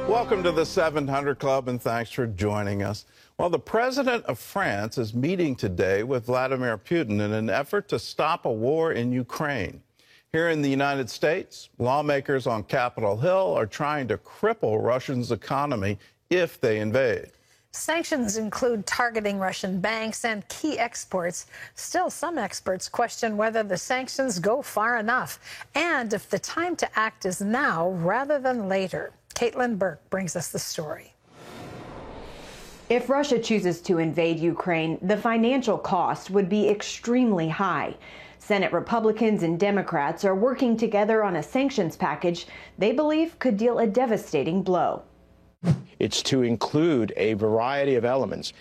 Welcome to the 700 Club, and thanks for joining us. Well, the president of France is meeting today with Vladimir Putin in an effort to stop a war in Ukraine. Here in the United States, lawmakers on Capitol Hill are trying to cripple Russia's economy if they invade. Sanctions include targeting Russian banks and key exports. Still, some experts question whether the sanctions go far enough and if the time to act is now rather than later. Caitlin Burke brings us the story. If Russia chooses to invade Ukraine, the financial cost would be extremely high. Senate Republicans and Democrats are working together on a sanctions package they believe could deal a devastating blow. It's to include a variety of elements,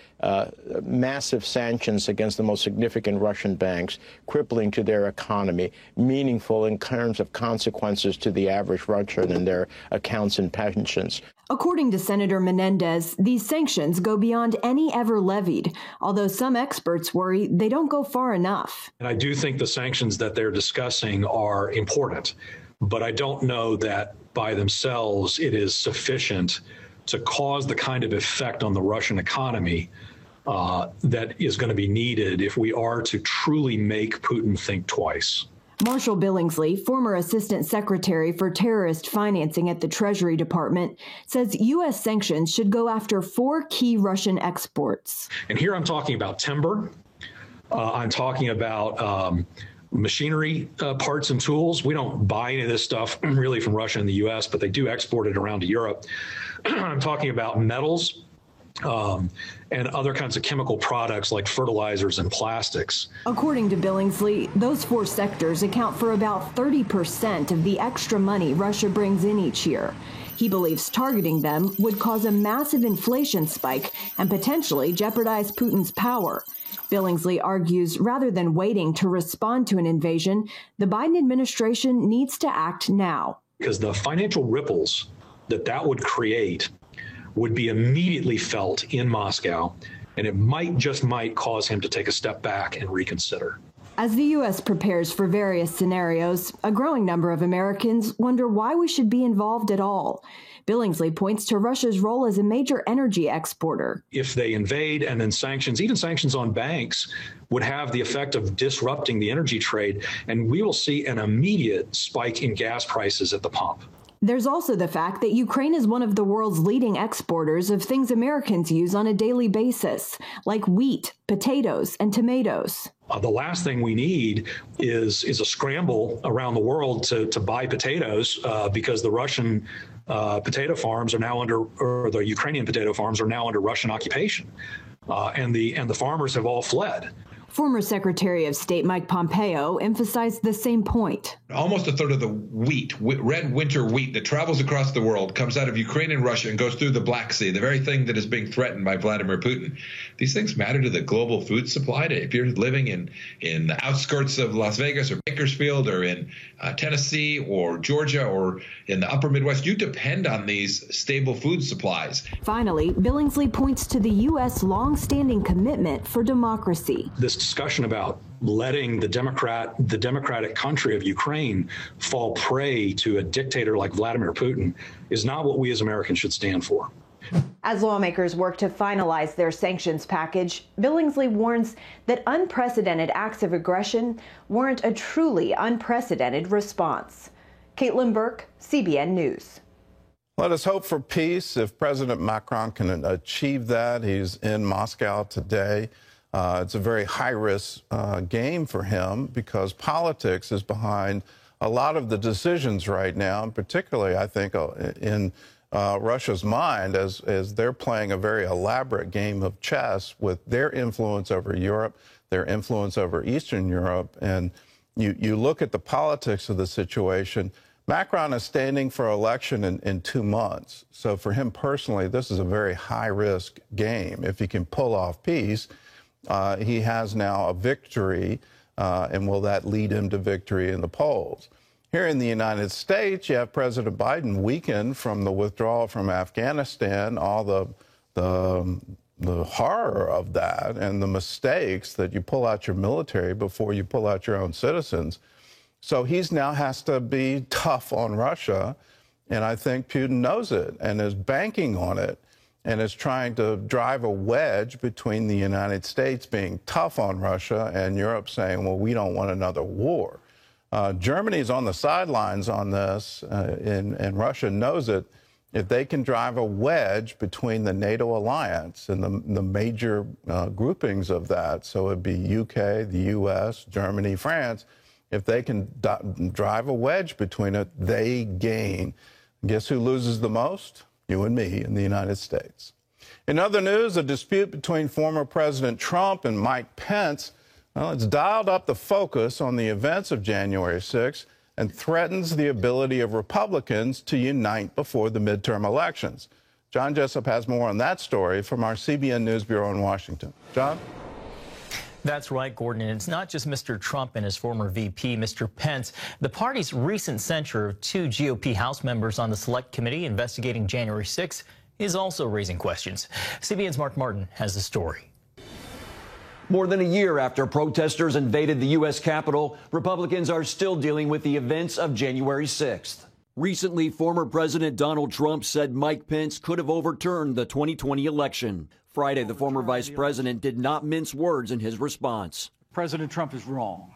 massive sanctions against the most significant Russian banks, crippling to their economy, meaningful in terms of consequences to the average Russian and their accounts and pensions. According to Senator Menendez, these sanctions go beyond any ever levied, although some experts worry they don't go far enough. And I do think the sanctions that they're discussing are important, but I don't know that by themselves it is sufficient to cause the kind of effect on the Russian economy that is going to be needed if we are to truly make Putin think twice. Marshall Billingsley, former Assistant Secretary for Terrorist Financing at the Treasury Department, says U.S. sanctions should go after 4 key Russian exports. And here I'm talking about timber. I'm talking about machinery parts and tools. We don't buy any of this stuff really from Russia and the U.S., but they do export it around to Europe. I'm talking about metals and other kinds of chemical products like fertilizers and plastics. According to Billingsley, those 4 sectors account for about 30% of the extra money Russia brings in each year. He believes targeting them would cause a massive inflation spike and potentially jeopardize Putin's power. Billingsley argues rather than waiting to respond to an invasion, the Biden administration needs to act now. Because the financial ripples that would create would be immediately felt in Moscow, and it might cause him to take a step back and reconsider. As the U.S. prepares for various scenarios, a growing number of Americans wonder why we should be involved at all. Billingsley points to Russia's role as a major energy exporter. If they invade and then sanctions, even sanctions on banks, would have the effect of disrupting the energy trade, and we will see an immediate spike in gas prices at the pump. There's also the fact that Ukraine is one of the world's leading exporters of things Americans use on a daily basis, like wheat, potatoes, and tomatoes. The last thing we need is a scramble around the world to buy potatoes because the Russian potato farms are now or the Ukrainian potato farms are now under Russian occupation, and the farmers have all fled. Former Secretary of State Mike Pompeo emphasized the same point. Almost a third of the wheat, red winter wheat that travels across the world, comes out of Ukraine and Russia and goes through the Black Sea, the very thing that is being threatened by Vladimir Putin. These things matter to the global food supply. If you're living in the outskirts of Las Vegas or Bakersfield or in Tennessee or Georgia or in the upper Midwest, you depend on these stable food supplies. Finally, Billingsley points to the U.S. long-standing commitment for democracy. This discussion about letting the democratic country of Ukraine fall prey to a dictator like Vladimir Putin is not what we as Americans should stand for. As lawmakers work to finalize their sanctions package, Billingsley warns that unprecedented acts of aggression warrant a truly unprecedented response. Caitlin Burke, CBN News. Let us hope for peace. If President Macron can achieve that, he's in Moscow today. It's a very high-risk game for him because politics is behind a lot of the decisions right now, and particularly, I think, in Russia's mind as they're playing a very elaborate game of chess with their influence over Europe, their influence over Eastern Europe. And you look at the politics of the situation, Macron is standing for election in 2 months. So for him personally, this is a very high-risk game. If he can pull off peace, he has now a victory, and will that lead him to victory in the polls? Here in the United States, you have President Biden weakened from the withdrawal from Afghanistan, all the horror of that and the mistakes that you pull out your military before you pull out your own citizens. So he's now has to be tough on Russia. And I think Putin knows it and is banking on it and is trying to drive a wedge between the United States being tough on Russia and Europe saying, well, we don't want another war. Germany's on the sidelines on this, and Russia knows it. If they can drive a wedge between the NATO alliance and the major groupings of that, so it'd be UK, the US, Germany, France, if they can drive a wedge between it, they gain. Guess who loses the most? You and me in the United States. In other news, a dispute between former President Trump and Mike Pence, well, it's dialed up the focus on the events of January 6th and threatens the ability of Republicans to unite before the midterm elections. John Jessup has more on that story from our CBN News Bureau in Washington. John? That's right, Gordon. And it's not just Mr. Trump and his former VP, Mr. Pence. The party's recent censure of 2 GOP House members on the Select Committee investigating January 6th is also raising questions. CBN's Mark Martin has the story. More than a year after protesters invaded the U.S. Capitol, Republicans are still dealing with the events of January 6th. Recently, former President Donald Trump said Mike Pence could have overturned the 2020 election. Friday, the former vice president did not mince words in his response. President Trump is wrong.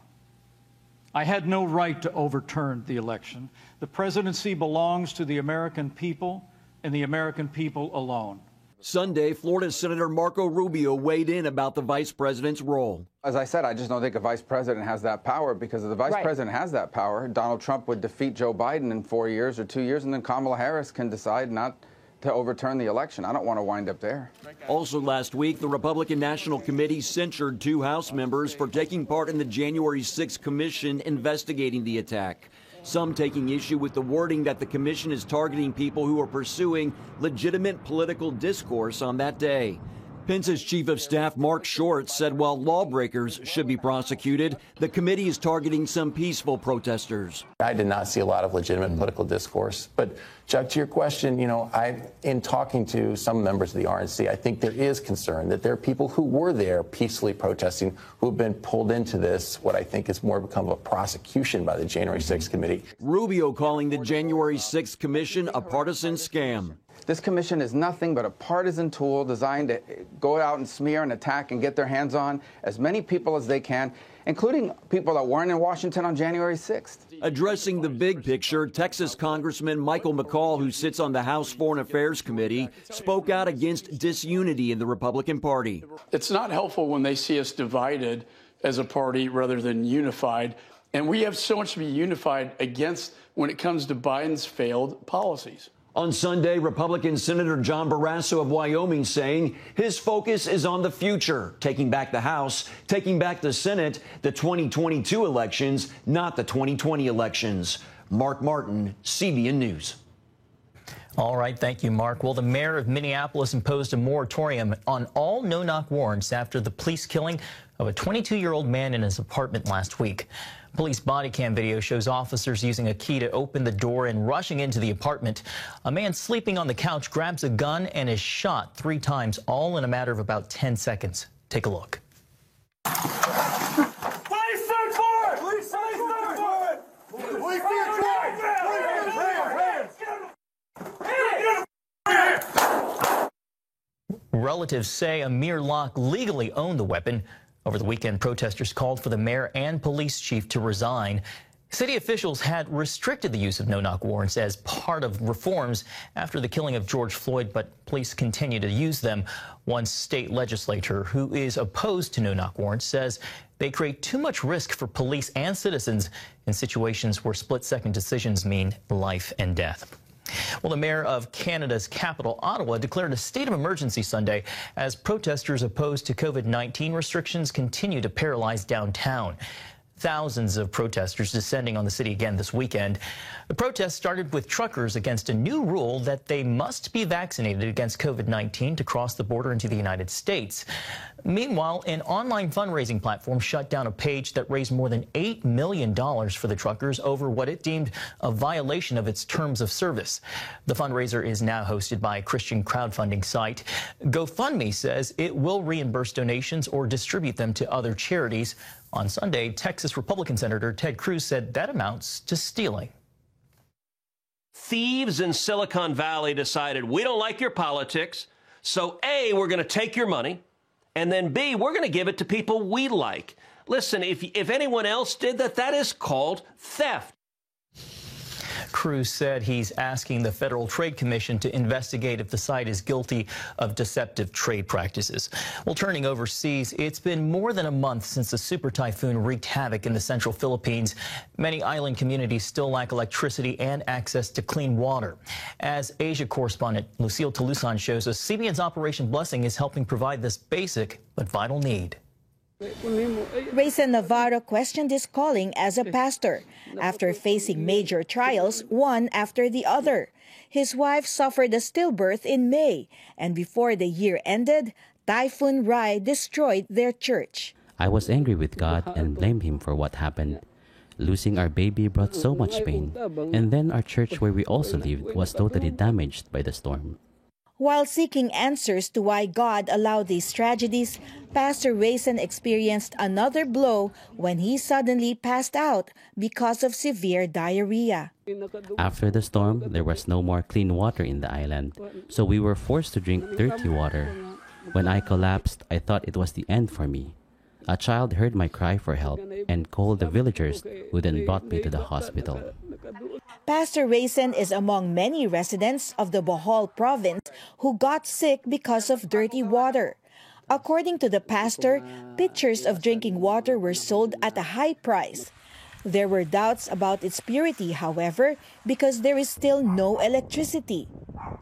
I had no right to overturn the election. The presidency belongs to the American people and the American people alone. Sunday, Florida Senator Marco Rubio weighed in about the vice president's role. As I said, I just don't think a vice president has that power, because if the vice president has that power, Donald Trump would defeat Joe Biden in 4 years or 2 years, and then Kamala Harris can decide not to overturn the election. I don't want to wind up there. Also last week, the Republican National Committee censured 2 House members for taking part in the January 6th commission investigating the attack. Some taking issue with the wording that the commission is targeting people who are pursuing legitimate political discourse on that day. Pence's chief of staff, Mark Short, said while lawbreakers should be prosecuted, the committee is targeting some peaceful protesters. I did not see a lot of legitimate political discourse. But, Chuck, to your question, in talking to some members of the RNC, I think there is concern that there are people who were there peacefully protesting who have been pulled into this, what I think is more become a prosecution by the January 6th committee. Rubio calling the January 6th commission a partisan scam. This commission is nothing but a partisan tool designed to go out and smear and attack and get their hands on as many people as they can, including people that weren't in Washington on January 6th. Addressing the big picture, Texas Congressman Michael McCall, who sits on the House Foreign Affairs Committee, spoke out against disunity in the Republican Party. It's not helpful when they see us divided as a party rather than unified. And we have so much to be unified against when it comes to Biden's failed policies. On Sunday, Republican Senator John Barrasso of Wyoming saying his focus is on the future, taking back the House, taking back the Senate, the 2022 elections, not the 2020 elections. Mark Martin, CBN News. All right, thank you, Mark. Well, the mayor of Minneapolis imposed a moratorium on all no-knock warrants after the police killing of a 22-year-old man in his apartment last week. Police body cam video shows officers using a key to open the door and rushing into the apartment. A man sleeping on the couch grabs a gun and is shot 3 times, all in a matter of about 10 seconds. Take a look. Relatives say Amir Locke legally owned the weapon. Over the weekend, protesters called for the mayor and police chief to resign. City officials had restricted the use of no-knock warrants as part of reforms after the killing of George Floyd, but police continue to use them. One state legislator who is opposed to no-knock warrants says they create too much risk for police and citizens in situations where split-second decisions mean life and death. Well, the mayor of Canada's capital, Ottawa, declared a state of emergency Sunday as protesters opposed to COVID-19 restrictions continue to paralyze downtown. Thousands of protesters descending on the city again this weekend. The protest started with truckers against a new rule that they must be vaccinated against COVID-19 to cross the border into the United States. Meanwhile, an online fundraising platform shut down a page that raised more than $8 million for the truckers over what it deemed a violation of its terms of service. The fundraiser is now hosted by a Christian crowdfunding site. GoFundMe says it will reimburse donations or distribute them to other charities. On Sunday, Texas Republican Senator Ted Cruz said that amounts to stealing. Thieves in Silicon Valley decided, we don't like your politics, so A, we're going to take your money, and then B, we're going to give it to people we like. Listen, if anyone else did that, that is called theft. Cruz said he's asking the Federal Trade Commission to investigate if the site is guilty of deceptive trade practices. Well, turning overseas, it's been more than a month since the super typhoon wreaked havoc in the central Philippines. Many island communities still lack electricity and access to clean water. As Asia correspondent Lucille Talusan shows us, CBN's Operation Blessing is helping provide this basic but vital need. Rayson Navarro questioned his calling as a pastor after facing major trials, one after the other. His wife suffered a stillbirth in May, and before the year ended, Typhoon Rai destroyed their church. I was angry with God and blamed him for what happened. Losing our baby brought so much pain, and then our church where we also lived was totally damaged by the storm. While seeking answers to why God allowed these tragedies, Pastor Rayson experienced another blow when he suddenly passed out because of severe diarrhea. After the storm, there was no more clean water in the island, so we were forced to drink dirty water. When I collapsed, I thought it was the end for me. A child heard my cry for help and called the villagers, who then brought me to the hospital. Pastor Rayson is among many residents of the Bohol province who got sick because of dirty water. According to the pastor, pitchers of drinking water were sold at a high price. There were doubts about its purity, however, because there is still no electricity.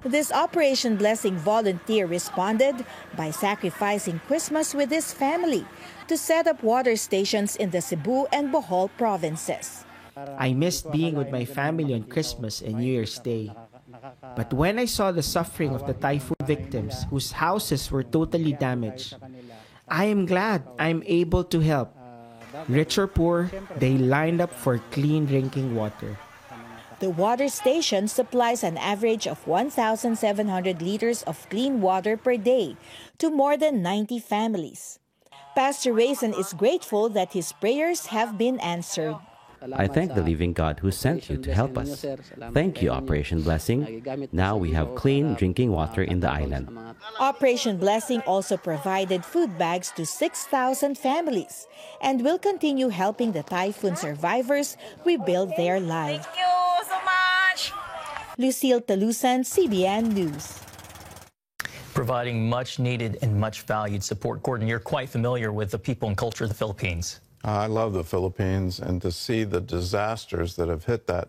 This Operation Blessing volunteer responded by sacrificing Christmas with his family to set up water stations in the Cebu and Bohol provinces. I missed being with my family on Christmas and New Year's Day. But when I saw the suffering of the typhoon victims whose houses were totally damaged, I am glad I'm able to help. Rich or poor, they lined up for clean drinking water. The water station supplies an average of 1,700 liters of clean water per day to more than 90 families. Pastor Rayson is grateful that his prayers have been answered. I thank the living God who sent you to help us. Thank you, Operation Blessing. Now we have clean drinking water in the island. Operation Blessing also provided food bags to 6,000 families and will continue helping the typhoon survivors rebuild their lives. Thank you so much. Lucille Talusan, CBN News. Providing much needed and much valued support. Gordon, you're quite familiar with the people and culture of the Philippines. I love the Philippines, and to see the disasters that have hit that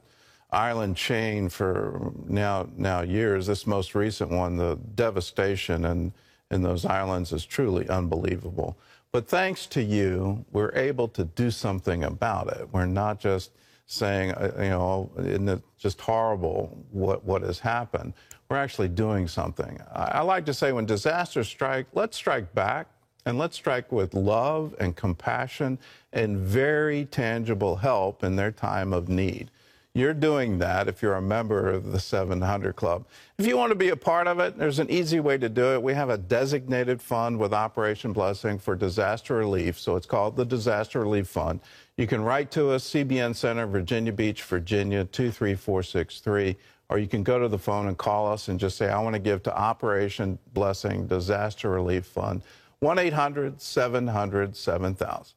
island chain for now years, this most recent one, the devastation in those islands is truly unbelievable. But thanks to you, we're able to do something about it. We're not just saying, isn't it just horrible what has happened? We're actually doing something. I like to say when disasters strike, let's strike back. And let's strike with love and compassion and very tangible help in their time of need. You're doing that if you're a member of the 700 Club. If you want to be a part of it, there's an easy way to do it. We have a designated fund with Operation Blessing for disaster relief, so it's called the Disaster Relief Fund. You can write to us, CBN Center, Virginia Beach, Virginia, 23463, or you can go to the phone and call us and just say, I want to give to Operation Blessing Disaster Relief Fund. 1-800-700-7000.